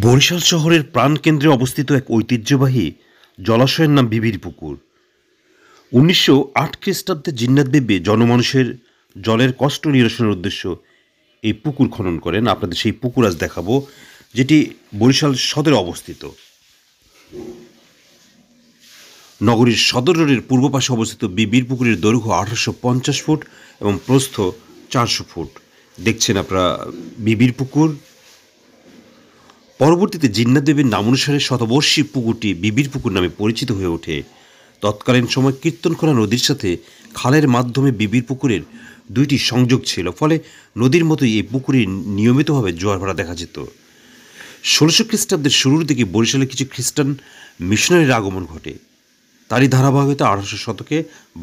বরিশাল শহরের প্রাণকেন্দ্রে অবস্থিত এক ঐতিহ্যবাহী জলাশয়ের নাম বিবির পুকুর। ১৯০৮ খ্রিস্টাব্দে জিন্নাত বিবি জনমানুষের জলের কষ্ট নিরসনের উদ্দেশ্য এই পুকুর খনন করেন। আপনাদের সেই পুকুর আজ দেখাবো, যেটি বরিশাল সদরে অবস্থিত। নগরীর সদর রোডের পূর্ব পাশে অবস্থিত বিবির পুকুরের দৈর্ঘ্য ১৮৫০ ফুট এবং প্রস্থ ৪০০ ফুট। দেখছেন আপনারা বিবির পুকুর। পরবর্তীতে জিন্নাত দেবীর নামানুসারে শতবর্ষী পুকুরটি বিবির পুকুর নামে পরিচিত হয়ে ওঠে। তৎকালীন সময় কীর্তনখোলা নদীর সাথে খালের মাধ্যমে বিবির পুকুরের দুইটি সংযোগ ছিল, ফলে নদীর মতোই এই পুকুরে নিয়মিতভাবে জোয়ার ভাটা দেখা যেত। ১৬০০ খ্রিস্টাব্দের শুরুর দিকে বরিশালে কিছু খ্রিস্টান মিশনারির আগমন ঘটে। তারই ধারাবাহিকতা ১৮০০ শতকে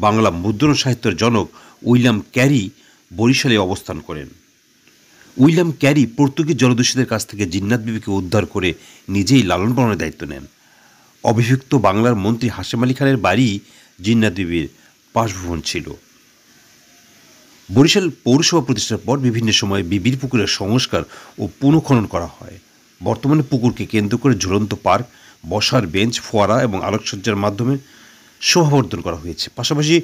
বাংলা মুদ্রণ সাহিত্যের জনক উইলিয়াম ক্যারি বরিশালে অবস্থান করেন। উইলিয়াম ক্যারি পর্তুগিজ জলদস্যুদের কাছ থেকে জিন্নাত বিবিকে উদ্ধার করে নিজেই লালন পালনের দায়িত্ব নেন। অভিযুক্ত বাংলার মন্ত্রী হাশেম আলী খানের বাড়ি জিন্নাত বিবির বাসভবন ছিল। বরিশাল পৌরসভা প্রতিষ্ঠার পর বিভিন্ন সময়ে বিবির পুকুরের সংস্কার ও পুনঃখনন করা হয়। বর্তমানে পুকুরকে কেন্দ্র করে ঝুলন্ত পার্ক, বসার বেঞ্চ, ফোয়ারা এবং আলোকসজ্জার মাধ্যমে শোভাবর্ধন করা হয়েছে। পাশাপাশি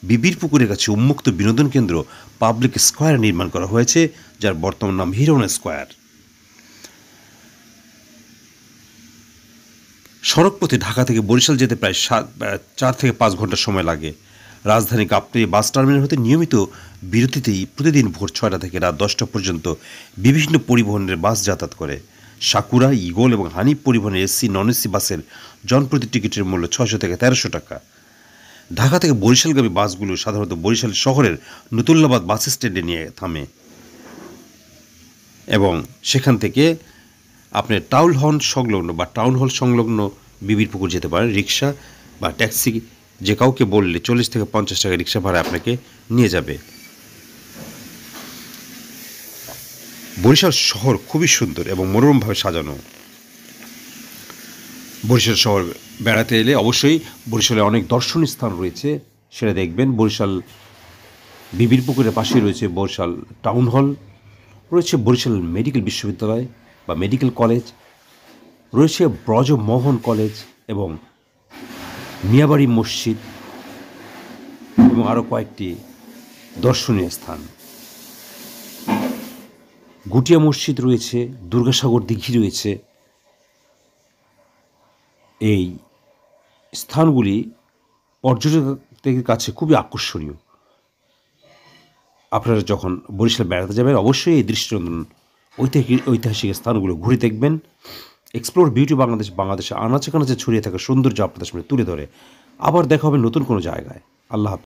বিবির পুকুরের কাছে উন্মুক্ত বিনোদন কেন্দ্র পাবলিক স্কোয়ার নির্মাণ করা হয়েছে, যার বর্তমান নাম হিরোনা স্কোয়ার। সড়কপথে ঢাকা থেকে বরিশাল যেতে প্রায় 4 থেকে 5 ঘন্টা সময় লাগে। রাজধানী গাবতলী বাস টার্মিনাল হতে নিয়মিত বিরতিতেই প্রতিদিন ভোর 6টা থেকে রাত 10টা পর্যন্ত বিভিন্ন পরিবহনের বাস যাতায়াত করে। সাকুরা, ইগল এবং হানিফ পরিবহনের এসি, নন এসি বাসের জনপ্রতি টিকিটের মূল্য 600 থেকে 1300 টাকা। ঢাকা থেকে বরিশালগামী বাসগুলো সাধারণত বরিশাল শহরের নতুল্লাবাদ বাস স্ট্যান্ডে নিয়ে থামে এবং সেখান থেকে আপনি টাউন হল সংলগ্ন বিবির পুকুর যেতে পারেন। রিক্সা বা ট্যাক্সি যে কাউকে বললে 40 থেকে 50 টাকা রিক্সা ভাড়া আপনাকে নিয়ে যাবে। বরিশাল শহর খুবই সুন্দর এবং মনোরমভাবে সাজানো। বরিশাল শহর বেড়াতে এলে অবশ্যই বরিশালে অনেক দর্শনীয় স্থান রয়েছে, সেটা দেখবেন। বরিশাল বিবির পুকুরের পাশেই রয়েছে বরিশাল টাউন হল, রয়েছে বরিশাল মেডিকেল বিশ্ববিদ্যালয় বা মেডিকেল কলেজ, রয়েছে ব্রজমোহন কলেজ এবং মিয়াবাড়ি মসজিদ এবং আরও কয়েকটি দর্শনীয় স্থান। গুটিয়া মসজিদ রয়েছে, দুর্গাসাগর দিঘি রয়েছে। এই স্থানগুলি পর্যটকদের কাছে খুবই আকর্ষণীয়। আপনারা যখন বরিশাল বেড়াতে যাবেন অবশ্যই এই দৃষ্টিনন্দন ঐতিহাসিক স্থানগুলো ঘুরে দেখবেন। এক্সপ্লোর বিউটি বাংলাদেশে আনাচে কানাচে ছড়িয়ে থাকা সৌন্দর্য আপনাদের সামনে তুলে ধরে। আবার দেখা হবে নতুন কোনো জায়গায়। আল্লাহ হাফেজ।